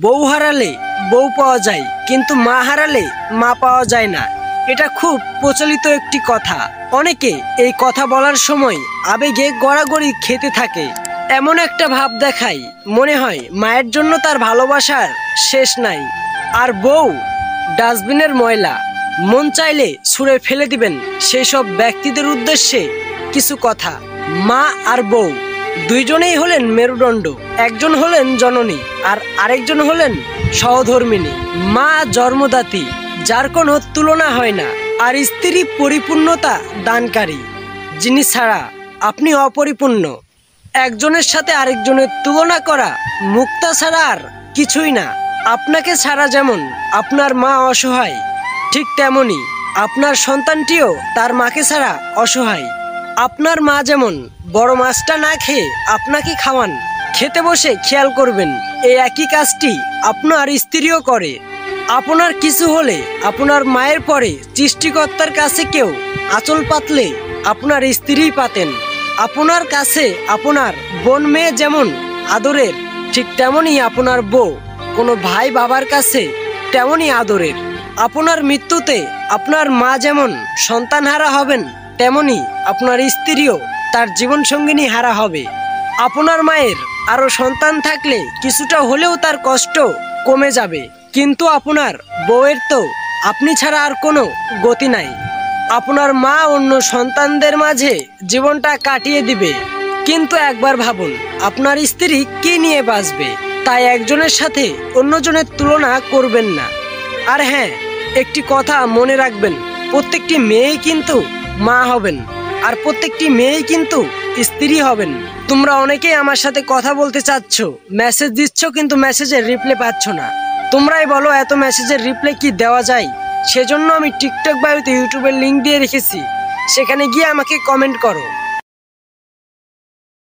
বউ হারালে বউ পাওয়া যায়, কিন্তু মা হারালে মা পাওয়া যায় না। এটা খুব প্রচলিত একটি কথা। অনেকে এই কথা বলার সময় আবেগে গড়াগড়ি খেতে থাকে, এমন একটা ভাব দেখায় মনে হয় মায়ের জন্য তার ভালোবাসার শেষ নাই। আর বউ ডাস্টবিনের ময়লা, মন চাইলে ছুঁড়ে ফেলে দিবেন সেই সব ব্যক্তিদের উদ্দেশ্যে কিছু কথা। মা আর বউ দুইজনেই হলেন মেরুদণ্ড। একজন হলেন জননী আর আরেকজন হলেন সহধর্মিণী। মা জন্মদাত্রী, যার কোনো তুলনা হয় না, আর স্ত্রী পরিপূর্ণতা দানকারী, যিনি ছাড়া আপনি অপরিপূর্ণ। একজনের সাথে আরেকজনের তুলনা করা মুক্তা ছাড়া আর কিছুই না। আপনাকে ছাড়া যেমন আপনার মা অসহায়, ঠিক তেমনি আপনার সন্তানটিও তার মাকে ছাড়া অসহায়। আপনার মা যেমন বড় মাছটা না খেয়ে আপনাকে খাওয়ান, খেতে বসে খেয়াল করবেন এই একই কাজটি আপনার স্ত্রীও করে। আপনার কিছু হলে আপনার মায়ের পরে সৃষ্টিকর্তার কাছে কেউ আঁচল পাতলে আপনার স্ত্রীই পাতেন। আপনার কাছে আপনার বোন মেয়ে যেমন আদরের, ঠিক তেমনই আপনার বউ কোনো ভাই বাবার কাছে তেমনই আদরের। আপনার মৃত্যুতে আপনার মা যেমন সন্তানহারা হবেন, তেমনি আপনার স্ত্রীও তার জীবনসঙ্গিনী হারা হবে। আপনার মায়ের আরো সন্তান থাকলে কিছুটা হলেও তার কষ্ট কমে যাবে, কিন্তু আপনার বউয়ের তো আপনি ছাড়া আর কোনো গতি নাই। আপনার মা অন্য সন্তানদের মাঝে জীবনটা কাটিয়ে দিবে, কিন্তু একবার ভাবুন আপনার স্ত্রী কি নিয়ে বাঁচবে। তাই একজনের সাথে অন্যজনের তুলনা করবেন না। আর হ্যাঁ, একটি কথা মনে রাখবেন, প্রত্যেকটি মেয়েই কিন্তু মা হবেন, আর প্রত্যেকটি মেয়েই কিন্তু স্ত্রী হবেন। তোমরা অনেকেই আমার সাথে কথা বলতে চাচ্ছ, মেসেজ দিচ্ছ, কিন্তু মেসেজের রিপ্লাই পাচ্ছ না। তোমরাই বলো এত মেসেজের রিপ্লাই কি দেওয়া যায়? সেজন্য আমি টিকটক বায়োতে ইউটিউবের লিঙ্ক দিয়ে রেখেছি, সেখানে গিয়ে আমাকে কমেন্ট করো।